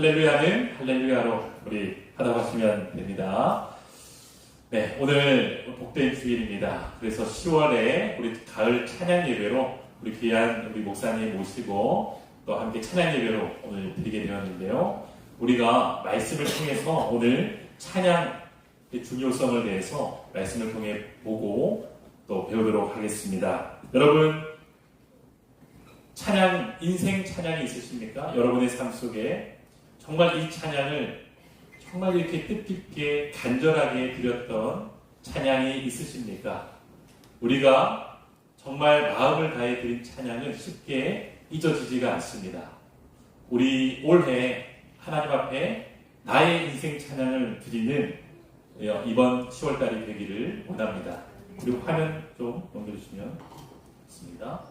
할렐루야는 할렐루야로 우리 하답하시면 됩니다. 네, 오늘 복된 주일입니다. 그래서 10월에 우리 가을 찬양 예배로 우리 귀한 우리 목사님 모시고 또 함께 찬양 예배로 오늘 드리게 되었는데요. 우리가 말씀을 통해서 오늘 찬양의 중요성을 대해서 말씀을 통해 보고 또 배우도록 하겠습니다. 여러분, 찬양, 인생 찬양이 있으십니까? 여러분의 삶 속에 정말 이 찬양을 정말 이렇게 뜻깊게 간절하게 드렸던 찬양이 있으십니까? 우리가 정말 마음을 다해 드린 찬양은 쉽게 잊어지지가 않습니다. 우리 올해 하나님 앞에 나의 인생 찬양을 드리는 이번 10월달이 되기를 원합니다. 그리고 화면 좀 넘겨주시면 좋습니다.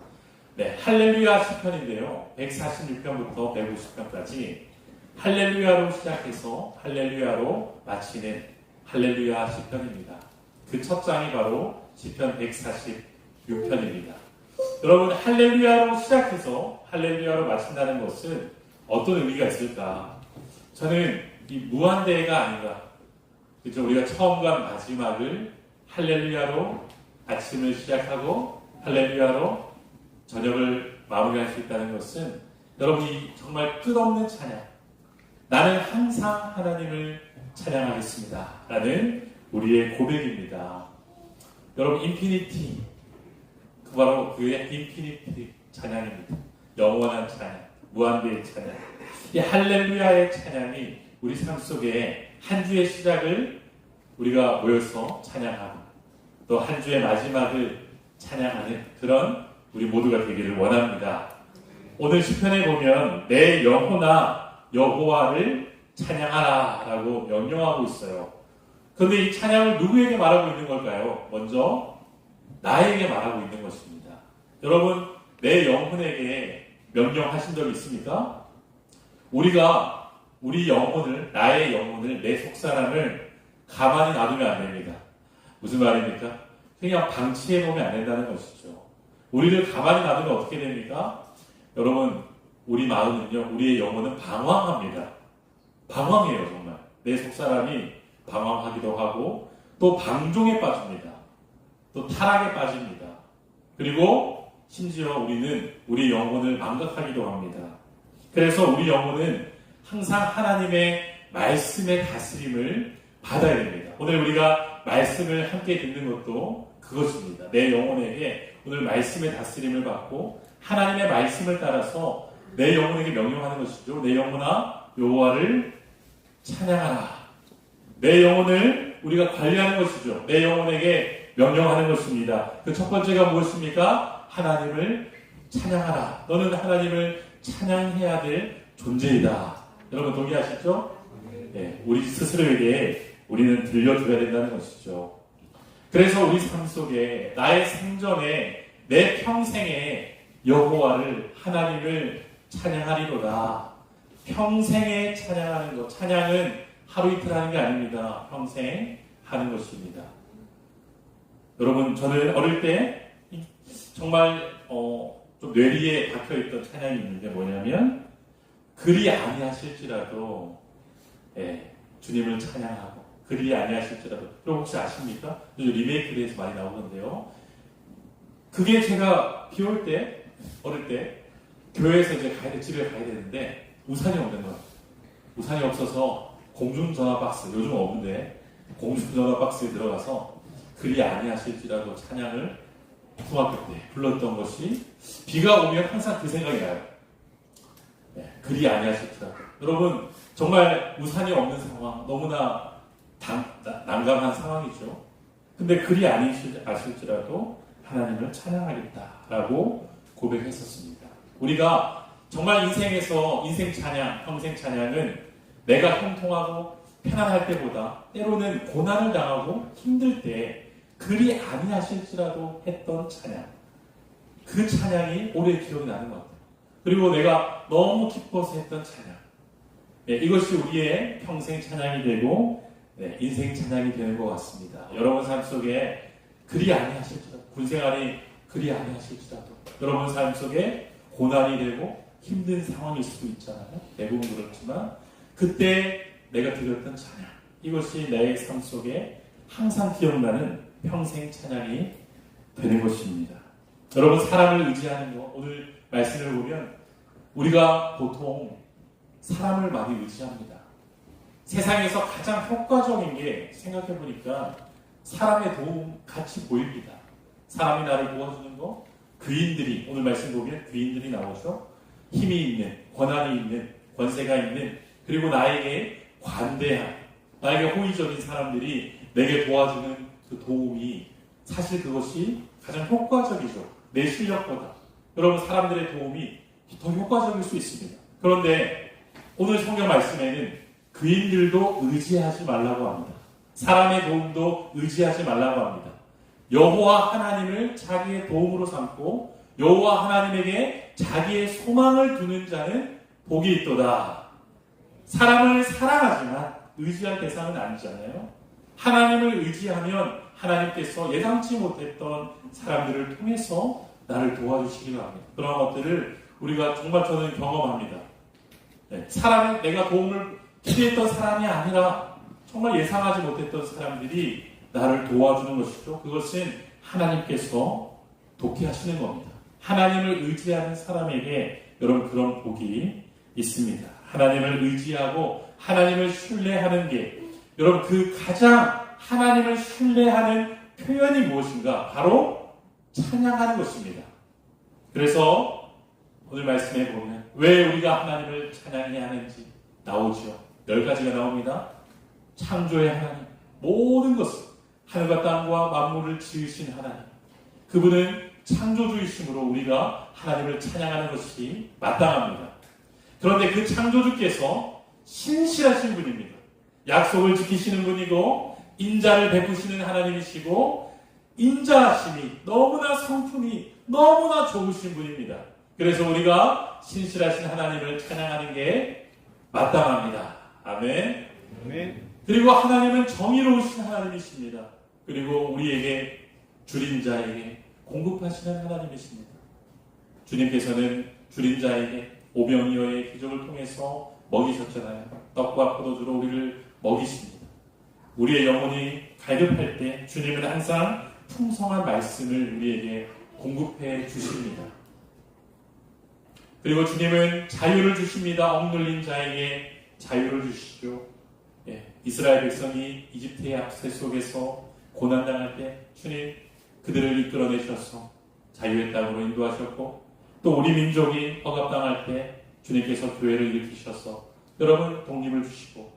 네, 할렐루야 시편인데요. 146편부터 150편까지 할렐루야로 시작해서 할렐루야로 마치는 할렐루야 시편입니다. 그 첫 장이 바로 시편 146편입니다. 여러분, 할렐루야로 시작해서 할렐루야로 마친다는 것은 어떤 의미가 있을까? 저는 이 무한대가 아닌가. 그렇죠? 우리가 처음과 마지막을 할렐루야로 아침을 시작하고 할렐루야로 저녁을 마무리할 수 있다는 것은 여러분이 정말 끝없는 찬양, 나는 항상 하나님을 찬양하겠습니다 라는 우리의 고백입니다. 여러분, 인피니티, 그 바로 그의 인피니티 찬양입니다. 영원한 찬양, 무한대의 찬양. 이 할렐루야의 찬양이 우리 삶 속에 한 주의 시작을 우리가 모여서 찬양하고 또 한 주의 마지막을 찬양하는 그런 우리 모두가 되기를 원합니다. 오늘 시편에 보면 내 영혼아 여호와를 찬양하라 라고 명령하고 있어요. 그런데 이 찬양을 누구에게 말하고 있는 걸까요? 먼저 나에게 말하고 있는 것입니다. 여러분, 내 영혼에게 명령하신 적이 있습니까? 우리가 우리 영혼을, 나의 영혼을, 내 속사람을 가만히 놔두면 안 됩니다. 무슨 말입니까? 그냥 방치해 놓으면 안 된다는 것이죠. 우리를 가만히 놔두면 어떻게 됩니까? 여러분, 우리 마음은요, 우리의 영혼은 방황합니다. 방황해요, 정말. 내 속사람이 방황하기도 하고, 또 방종에 빠집니다. 또 타락에 빠집니다. 그리고 심지어 우리는 우리 영혼을 망각하기도 합니다. 그래서 우리 영혼은 항상 하나님의 말씀의 다스림을 받아야 됩니다. 오늘 우리가 말씀을 함께 듣는 것도 그것입니다. 내 영혼에게 오늘 말씀의 다스림을 받고 하나님의 말씀을 따라서 내 영혼에게 명령하는 것이죠. 내 영혼아 여호와를 찬양하라. 내 영혼을 우리가 관리하는 것이죠. 내 영혼에게 명령하는 것입니다. 그 첫 번째가 무엇입니까? 하나님을 찬양하라. 너는 하나님을 찬양해야 될 존재이다. 여러분 동의하시죠? 네, 우리 스스로에게 우리는 들려줘야 된다는 것이죠. 그래서 우리 삶 속에 나의 생전에 내 평생에 여호와를 하나님을 찬양하리로다. 평생에 찬양하는 것. 찬양은 하루 이틀 하는 게 아닙니다. 평생 하는 것입니다. 여러분, 저는 어릴 때 정말 좀 뇌리에 박혀있던 찬양이 있는데 뭐냐면 그리 아니하실지라도 주님을 찬양하고 그리 아니하실지라도. 여러분 혹시 아십니까? 요즘 리메이크돼서 많이 나오는데요. 그게 제가 비 올 때, 어릴 때 교회에서 이제 집에 가야 되는데 우산이 없는 거예요. 우산이 없어서 공중전화 박스, 요즘 없는데 공중전화 박스에 들어가서 그리 아니하실지라도 찬양을 중학교 때 불렀던 것이 비가 오면 항상 그 생각이 나요. 그리 아니하실지라도. 여러분, 정말 우산이 없는 상황, 너무나 난감한 상황이죠. 근데 그리 아니하실지라도 하나님을 찬양하겠다라고 고백했었습니다. 우리가 정말 인생에서 인생 찬양, 평생 찬양은 내가 형통하고 편안할 때보다 때로는 고난을 당하고 힘들 때 그리 아니하실지라도 했던 찬양. 그 찬양이 오래 기억이 나는 것 같아요. 그리고 내가 너무 기뻐서 했던 찬양. 이것이 우리의 평생 찬양이 되고 인생 찬양이 되는 것 같습니다. 여러분 삶 속에 그리 아니하실지라도, 군생활이 그리 아니하실지라도, 여러분 삶 속에 고난이 되고 힘든 상황일 수도 있잖아요. 대부분 그렇지만 그때 내가 드렸던 찬양, 이것이 내 삶 속에 항상 기억나는 평생 찬양이 되는 것입니다. 여러분, 사람을 의지하는 것, 오늘 말씀을 보면 우리가 보통 사람을 많이 의지합니다. 세상에서 가장 효과적인 게 생각해 보니까 사람의 도움 같이 보입니다. 사람이 나를 도와주는 거, 귀인들이, 오늘 말씀 보면 귀인들이 나오죠. 힘이 있는, 권한이 있는, 권세가 있는, 그리고 나에게 관대한, 나에게 호의적인 사람들이 내게 도와주는 그 도움이, 사실 그것이 가장 효과적이죠. 내 실력보다. 여러분, 사람들의 도움이 더 효과적일 수 있습니다. 그런데 오늘 성경 말씀에는 귀인들도 의지하지 말라고 합니다. 사람의 도움도 의지하지 말라고 합니다. 여호와 하나님을 자기의 도움으로 삼고 여호와 하나님에게 자기의 소망을 두는 자는 복이 있도다. 사람을 사랑하지만 의지할 대상은 아니잖아요. 하나님을 의지하면 하나님께서 예상치 못했던 사람들을 통해서 나를 도와주시기도 합니다. 그런 것들을 우리가 정말 저는 경험합니다. 사람이 내가 도움을 기대했던 사람이 아니라 정말 예상하지 못했던 사람들이 나를 도와주는 것이죠. 그것은 하나님께서 돕게 하시는 겁니다. 하나님을 의지하는 사람에게 여러분 그런 복이 있습니다. 하나님을 의지하고 하나님을 신뢰하는 게, 여러분 그 가장 하나님을 신뢰하는 표현이 무엇인가? 바로 찬양하는 것입니다. 그래서 오늘 말씀에 보면 왜 우리가 하나님을 찬양해야 하는지 나오죠. 10가지가 나옵니다. 창조의 하나님, 모든 것을, 하늘과 땅과 만물을 지으신 하나님, 그분은 창조주이심으로 우리가 하나님을 찬양하는 것이 마땅합니다. 그런데 그 창조주께서 신실하신 분입니다. 약속을 지키시는 분이고 인자를 베푸시는 하나님이시고 인자하심이 너무나 성품이 너무나 좋으신 분입니다. 그래서 우리가 신실하신 하나님을 찬양하는 게 마땅합니다. 아멘. 아멘. 그리고 하나님은 정의로우신 하나님이십니다. 그리고 우리에게 줄인 자에게 공급하시는 하나님이십니다. 주님께서는 줄인 자에게 오병이어의 기적을 통해서 먹이셨잖아요. 떡과 포도주로 우리를 먹이십니다. 우리의 영혼이 갈급할 때 주님은 항상 풍성한 말씀을 우리에게 공급해 주십니다. 그리고 주님은 자유를 주십니다. 억눌린 자에게 자유를 주시죠. 이스라엘 백성이 이집트의 압제 속에서 고난당할 때 주님 그들을 이끌어내셔서 자유의 땅으로 인도하셨고, 또 우리 민족이 억압당할 때 주님께서 교회를 일으키셔서 여러분 독립을 주시고,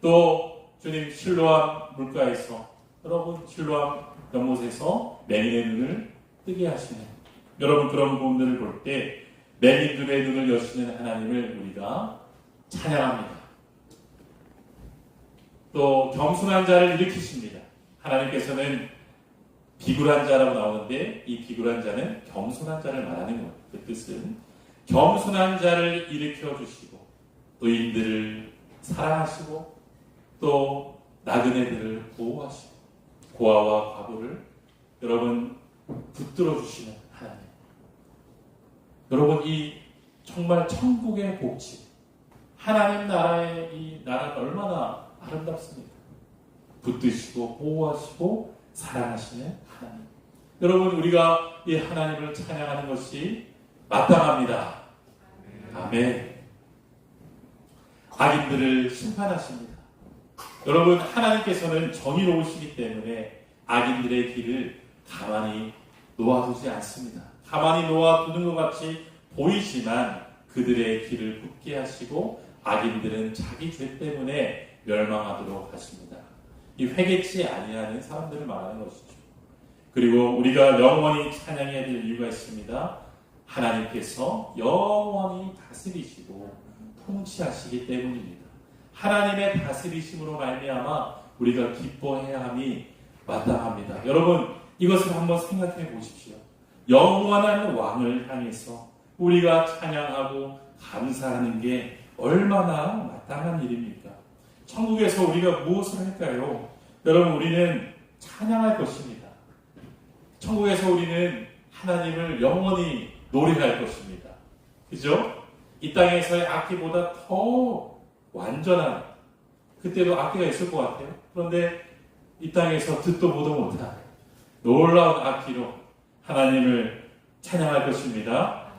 또 주님 실로암 물가에서, 여러분 실로암 연못에서 맹인의 눈을 뜨게 하시는, 여러분 그런 부분들을 볼 때 맹인들의 눈을 여시는 하나님을 우리가 찬양합니다. 또 겸손한 자를 일으키십니다. 하나님께서는 비굴한 자라고 나오는데 이 비굴한 자는 겸손한 자를 말하는 거예요. 그 뜻은 겸손한 자를 일으켜 주시고 의인들을 사랑하시고 또 나그네들을 보호하시고 고아와 과부를 여러분 붙들어 주시는 하나님. 여러분 이 정말 천국의 복지, 하나님 나라의 이 나라가 얼마나 아름답습니까? 붙드시고 보호하시고 사랑하시는 하나님. 여러분 우리가 이 하나님을 찬양하는 것이 마땅합니다. 아멘. 악인들을 심판하십니다. 여러분 하나님께서는 정의로우시기 때문에 악인들의 길을 가만히 놓아두지 않습니다. 가만히 놓아두는 것 같이 보이지만 그들의 길을 굳게 하시고 악인들은 자기 죄 때문에 멸망하도록 하십니다. 이 회개치 아니하는 사람들을 말하는 것이죠. 그리고 우리가 영원히 찬양해야 될 이유가 있습니다. 하나님께서 영원히 다스리시고 통치하시기 때문입니다. 하나님의 다스리심으로 말미암아 우리가 기뻐해야 함이 마땅합니다. 여러분 이것을 한번 생각해 보십시오. 영원한 왕을 향해서 우리가 찬양하고 감사하는 게 얼마나 마땅한 일입니까? 천국에서 우리가 무엇을 할까요? 여러분 우리는 찬양할 것입니다. 천국에서 우리는 하나님을 영원히 노래할 것입니다. 그죠? 이 땅에서의 악기보다 더 완전한, 그때도 악기가 있을 것 같아요. 그런데 이 땅에서 듣도 보도 못한 놀라운 악기로 하나님을 찬양할 것입니다.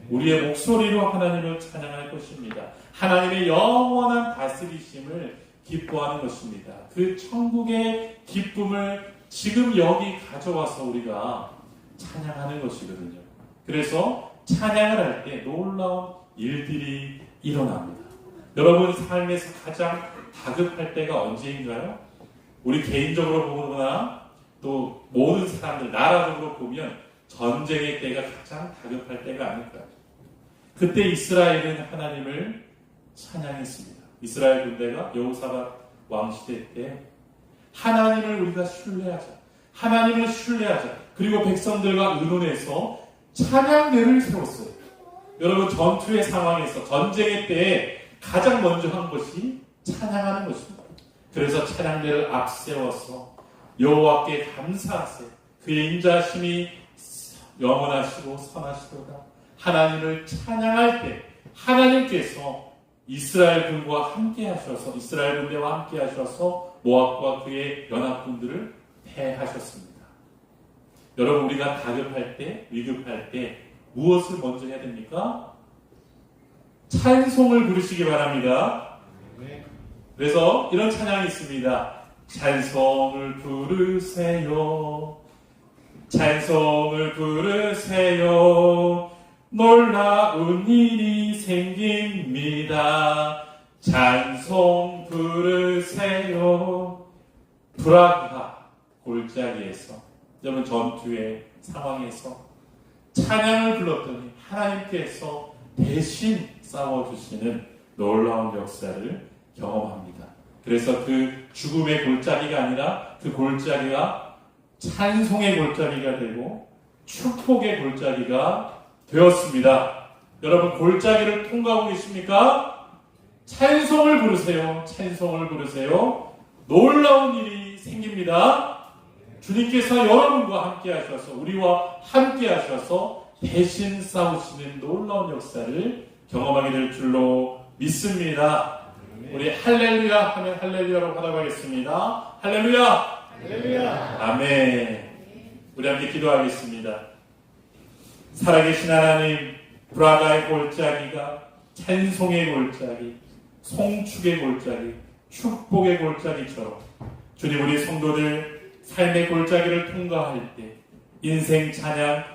우리의 목소리로 하나님을 찬양할 것입니다. 하나님의 영원한 다스리심을 기뻐하는 것입니다. 그 천국의 기쁨을 지금 여기 가져와서 우리가 찬양하는 것이거든요. 그래서 찬양을 할 때 놀라운 일들이 일어납니다. 여러분 삶에서 가장 다급할 때가 언제인가요? 우리 개인적으로 보거나 또 모든 사람들 나라적으로 보면 전쟁의 때가 가장 다급할 때가 아닐까요? 그때 이스라엘은 하나님을 찬양했습니다. 이스라엘 군대가 여호사밧 왕 시대 때 하나님을 우리가 신뢰하자, 하나님을 신뢰하자, 그리고 백성들과 의논해서 찬양대를 세웠어요. 여러분 전투의 상황에서 전쟁의 때에 가장 먼저 한 것이 찬양하는 것입니다. 그래서 찬양대를 앞세워서 여호와께 감사하세요. 그의 인자심이 영원하시고 선하시도다. 하나님을 찬양할 때 하나님께서 이스라엘 군과 함께 하셔서 이스라엘 군대와 함께 하셔서 모압과 그의 연합군들을 패하셨습니다. 여러분 우리가 다급할 때 위급할 때 무엇을 먼저 해야 됩니까? 찬송을 부르시기 바랍니다. 그래서 이런 찬양이 있습니다. 찬송을 부르세요. 찬송을 부르세요. 놀라운 일이 생깁니다. 찬송 부르세요. 브라그가 골짜기에서 여러분 전투의 상황에서 찬양을 불렀더니 하나님께서 대신 싸워주시는 놀라운 역사를 경험합니다. 그래서 그 죽음의 골짜기가 아니라 그 골짜기가 찬송의 골짜기가 되고 축복의 골짜기가 되었습니다. 여러분 골짜기를 통과하고 계십니까? 찬송을 부르세요. 찬송을 부르세요. 놀라운 일이 생깁니다. 주님께서 여러분과 함께 하셔서 우리와 함께 하셔서 대신 싸우시는 놀라운 역사를 경험하게 될 줄로 믿습니다. 우리 할렐루야 하면 할렐루야로 받아가겠습니다. 할렐루야! 할렐루야! 아멘. 우리 함께 기도하겠습니다. 살아계신 하나님, 브라가의 골짜기가 찬송의 골짜기, 송축의 골짜기, 축복의 골짜기처럼 주님 우리 성도들 삶의 골짜기를 통과할 때 인생 찬양